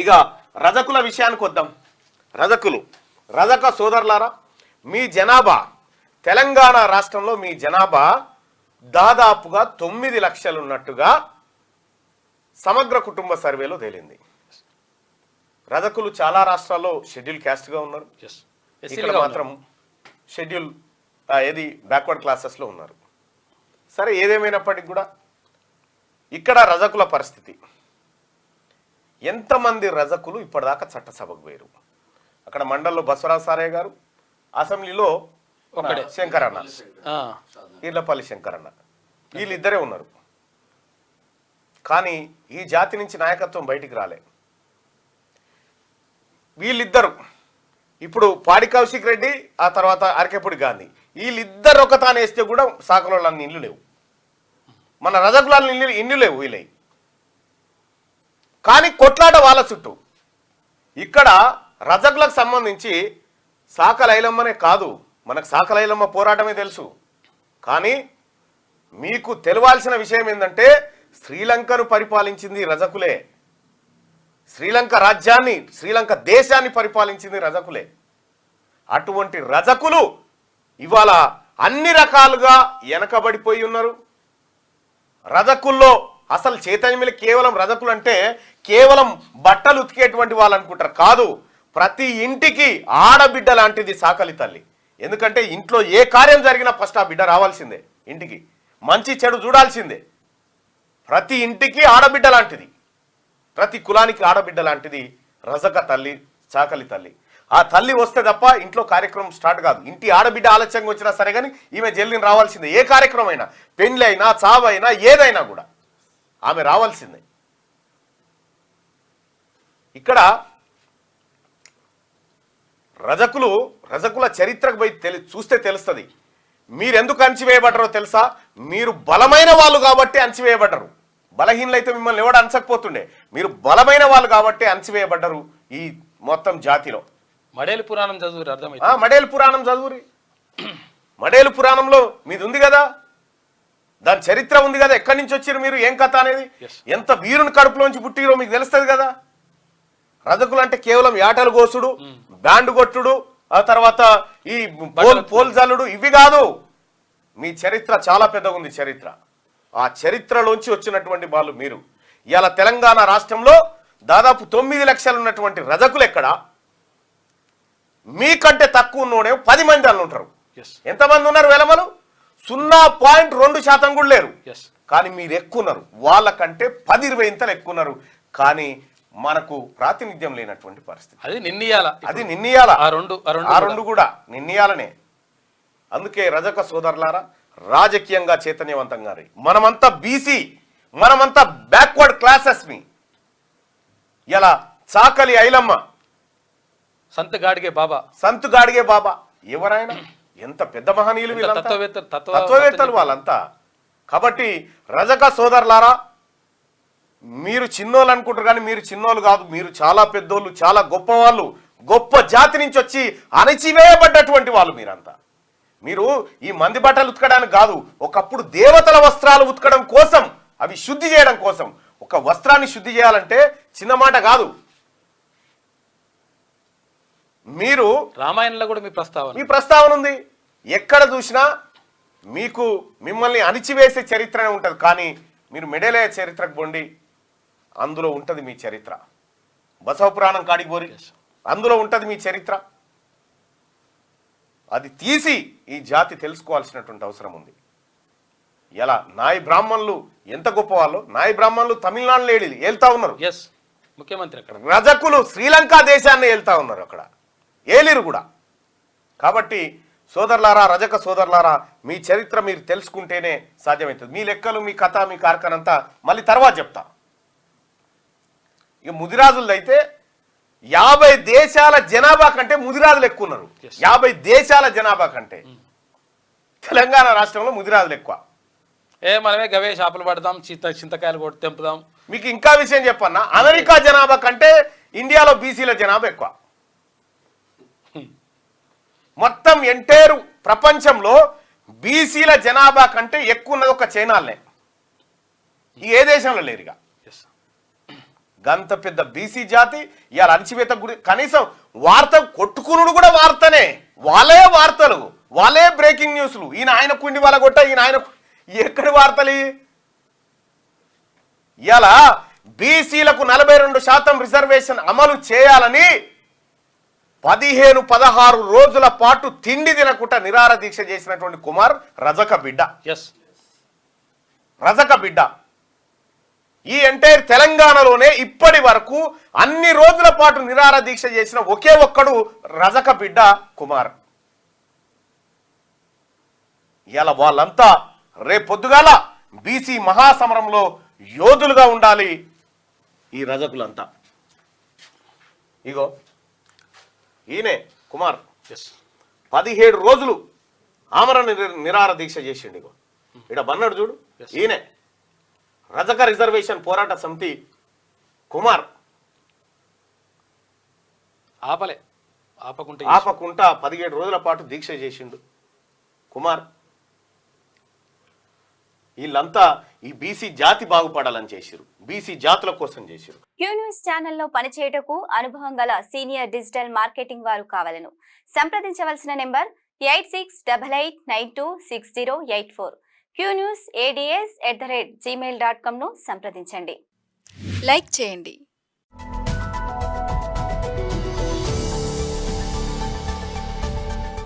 ఇక రజకుల విషయానికి వద్దాం. రజక సోదరులారా, మీ జనాభా తెలంగాణ రాష్ట్రంలో మీ జనాభా దాదాపుగా 9 లక్షలు ఉన్నట్టుగా సమగ్ర కుటుంబ సర్వేలో తేలింది. రజకులు చాలా రాష్ట్రాల్లో షెడ్యూల్ క్యాస్ట్గా ఉన్నారు, ఇక్కడ మాత్రం షెడ్యూల్ బ్యాక్వర్డ్ క్లాసెస్లో ఉన్నారు. సరే, ఏదేమైనప్పటికీ కూడా ఇక్కడ రజకుల పరిస్థితి, ఎంతమంది రజకులు ఇప్పటిదాకా చట్టసభకు పోయారు? అక్కడ మండల్లో బసవరాజ్ సారయ్య గారు, అసెంబ్లీలో శంకరన్న, ఈర్లపల్లి శంకరన్న, వీళ్ళిద్దరే ఉన్నారు. కానీ ఈ జాతి నుంచి నాయకత్వం బయటికి రాలే. వీళ్ళిద్దరు ఇప్పుడు పాడి కౌశిక్ రెడ్డి, ఆ తర్వాత అరకెప్పుడు గాంధీ, వీళ్ళిద్దరు ఒక తాను వేస్తే కూడా సాకలోళ్ళని ఇల్లు లేవు, మన రజకుల ఇల్లు లేవు వీళ్ళవి. కానీ కొట్లాట వాళ్ళ చుట్టూ. ఇక్కడ రజకులకు సంబంధించి సాకలైలమ్మనే కాదు, మనకు సాకలైలమ్మ పోరాటమే తెలుసు. కానీ మీకు తెలవాల్సిన విషయం ఏంటంటే శ్రీలంకను పరిపాలించింది రజకులే, శ్రీలంక రాజ్యాన్ని, శ్రీలంక దేశాన్ని పరిపాలించింది రజకులే. అటువంటి రజకులు ఇవాళ అన్ని రకాలుగా వెనకబడిపోయి ఉన్నారు. రజకుల్లో అసలు చైతన్యం కేవలం రజకులు అంటే కేవలం బట్టలు ఉతికేటువంటి వాళ్ళు అనుకుంటారు. కాదు, ప్రతి ఇంటికి ఆడబిడ్డ లాంటిది సాకలి తల్లి. ఎందుకంటే ఇంట్లో ఏ కార్యం జరిగినా ఫస్ట్ ఆ బిడ్డ రావాల్సిందే, ఇంటికి మంచి చెడు చూడాల్సిందే. ప్రతి ఇంటికి ఆడబిడ్డ లాంటిది, ప్రతి కులానికి ఆడబిడ్డ లాంటిది రజక తల్లి, సాకలి తల్లి. ఆ తల్లి వస్తే తప్ప ఇంట్లో కార్యక్రమం స్టార్ట్ కాదు. ఇంటి ఆడబిడ్డ ఆలస్యంగా వచ్చినా సరే కానీ ఈమె జల్లిని రావాల్సిందే. ఏ కార్యక్రమం అయినా, పెళ్లి అయినా, చావైనా, ఏదైనా కూడా ఆమె రావాల్సిందే. ఇక్కడ రజకుల చరిత్రకు పోయి చూస్తే తెలుస్తుంది. మీరెందుకు అణచివేయబడ్డారో తెలుసా? మీరు బలమైన వాళ్ళు కాబట్టి అణచివేయబడ్డరు. బలహీనలైతే మిమ్మల్ని ఎవడు అణచకపోతుండే. మీరు బలమైన వాళ్ళు కాబట్టి అణచివేయబడ్డరు ఈ మొత్తం జాతిలో. మడేలు పురాణం చదువురి, అర్థమైంది? మడేలు పురాణం చదువురి. మడేలు పురాణంలో మీది ఉంది కదా, దాని చరిత్ర ఉంది కదా, ఎక్కడి నుంచి వచ్చారు మీరు, ఏం కథ అనేది, ఎంత వీరుని కడుపులోంచి పుట్టిరో మీకు తెలుస్తుంది కదా. రజకులు అంటే కేవలం యాటలు గోసుడు, బ్యాండు కొట్టుడు, ఆ తర్వాత ఈ పోల్ జల్లుడు, ఇవి కాదు. మీ చరిత్ర చాలా పెద్దగా ఉంది. చరిత్ర, ఆ చరిత్రలోంచి వచ్చినటువంటి వాళ్ళు మీరు. ఇవాళ తెలంగాణ రాష్ట్రంలో దాదాపు 9 లక్షలు ఉన్నటువంటి రజకులు ఎక్కడ? మీకంటే తక్కువ ఉన్నోడే 10 మంది అని ఉంటారు. ఎంతమంది ఉన్నారు? వెలమలు 0.2% కూడా లేరు. కానీ మీరు ఎక్కువ ఉన్నారు, వాళ్ళకంటే 10-20 ఇంతలు ఎక్కువ ఉన్నారు. కానీ మనకు ప్రాతినిధ్యం లేనటువంటి పరిస్థితి. అది నిన్నయాల ఆ రెండు కూడా నిన్నయాలనే. అందుకే రజక సోదరులారా, రాజకీయంగా చైతన్యవంతంగా మనమంతా బీసీ, మనమంతా బ్యాక్వర్డ్ క్లాసెస్ ని. ఇలా చాకలి ఐలమ్మ, సంత్ గాడిగే బాబా ఎవరైనా ఎంత పెద్ద మహనీయులు, తత్వవేత్తలు వాళ్ళంతా. కాబట్టి రజక సోదరులారా, మీరు చిన్నోళ్ళు అనుకుంటారు కానీ మీరు చిన్నోళ్ళు కాదు, మీరు చాలా పెద్దోళ్ళు, చాలా గొప్పవాళ్ళు, గొప్ప జాతి నుంచి వచ్చి అణచివేయబడ్డటువంటి వాళ్ళు మీరంతా. మీరు ఈ మంది బట్టలు ఉతకడానికి కాదు, ఒకప్పుడు దేవతల వస్త్రాలు ఉతకడం కోసం, అవి శుద్ధి చేయడం కోసం. ఒక వస్త్రాన్ని శుద్ధి చేయాలంటే చిన్న మాట కాదు. మీరు రామాయణంలో కూడా మీ ప్రస్తావన ఉంది. ఎక్కడ చూసినా మిమ్మల్ని అణిచివేసే చరిత్రనే ఉంటుంది. కానీ మీరు మెడేలే చరిత్రకు పోండి, అందులో ఉంటుంది మీ చరిత్ర. బసవ పురాణం కాడికి పోరి, అందులో ఉంటుంది మీ చరిత్ర. అది తీసి ఈ జాతి తెలుసుకోవాల్సినటువంటి అవసరం ఉంది. ఎలా నాయ బ్రాహ్మణులు ఎంత గొప్ప వాళ్ళు. నాయ బ్రాహ్మణులు తమిళనాడులో ఏళ్తా ఉన్నారు, ముఖ్యమంత్రి. రజకులు శ్రీలంక దేశాన్ని ఏళ్తా ఉన్నారు, అక్కడ ఏలిరు కూడా. కాబట్టి సోదరులారా, రజక సోదరులారా, మీ చరిత్ర మీరు తెలుసుకుంటేనే సాధ్యమవుతుంది. మీ లెక్కలు, మీ కథ, మీ కార్ఖానంతా మళ్ళీ తర్వాత చెప్తా. ఇక ముదిరాజులది అయితే 50 దేశాల జనాభా కంటే ముదిరాజులు ఎక్కువ ఉన్నారు. 50 దేశాల జనాభా కంటే తెలంగాణ రాష్ట్రంలో ముదిరాజులు ఎక్కువ. మనమే గవే షాపులు పడదాం, చింతకాయలు కొట్టి తెంపుదాం. మీకు ఇంకా విషయం చెప్పన్నా, అమెరికా జనాభా కంటే ఇండియాలో బీసీల జనాభా ఎక్కువ. మొత్తం ఎంటైర్ ప్రపంచంలో బీసీల జనాభా కంటే ఎక్కువ ఉన్నది ఒక చైనాలనే. ఏ దేశంలో లేరుగా. గంత పెద్ద బీసీ జాతి ఇవాళ అణచివేత గురి కనీసం వార్త కొట్టుకునుడు కూడా వార్తనే, వాళ్ళే వార్తలు, వాళ్ళే బ్రేకింగ్ న్యూస్లు. ఈయన ఆయన కుండి వాళ్ళ కొట్ట, ఈయన ఆయన ఎక్కడి వార్తలు? ఇవాళ బీసీలకు 42% రిజర్వేషన్ అమలు చేయాలని 15-16 రోజుల పాటు తిండి తినకుండా నిరాహార దీక్ష చేసినటువంటి కుమార్ రజక బిడ్డ. రజక బిడ్డ ఈ ఎంటైర్ తెలంగాణలోనే ఇప్పటి వరకు అన్ని రోజుల పాటు నిరాహార దీక్ష చేసిన ఒకే ఒక్కడు రజక బిడ్డ కుమార్. ఇలా వాళ్ళంతా రేపొద్దుగాల బీసీ మహాసమరంలో యోధులుగా ఉండాలి ఈ రజకులంతా. ఇగో ఈయనే కుమార్ 17 రోజులు ఆమరణ నిరాహార దీక్ష చేసిండు. ఇగో ఇక్కడ బన్నాడు చూడు, ఈయనే రజక రిజర్వేషన్ పోరాట సమితి కుమార్. ఆపకుంటా 17 రోజుల పాటు దీక్ష చేసిండు కుమార్. వీళ్ళంతా ఈ బీసీ జాతి బాగుపడాలని చేసిరు, బీసీ జాతుల కోసం చేసిరు. క్యూ న్యూస్ ఛానల్లో పనిచేయటకు అనుభవం గల సీనియర్ డిజిటల్ మార్కెటింగ్ వారు కావాలను సంప్రదించవలసిన నెంబర్ 8688926084. qnewsads@gmail.com ను సంప్రదించండి. లైక్ చేయండి,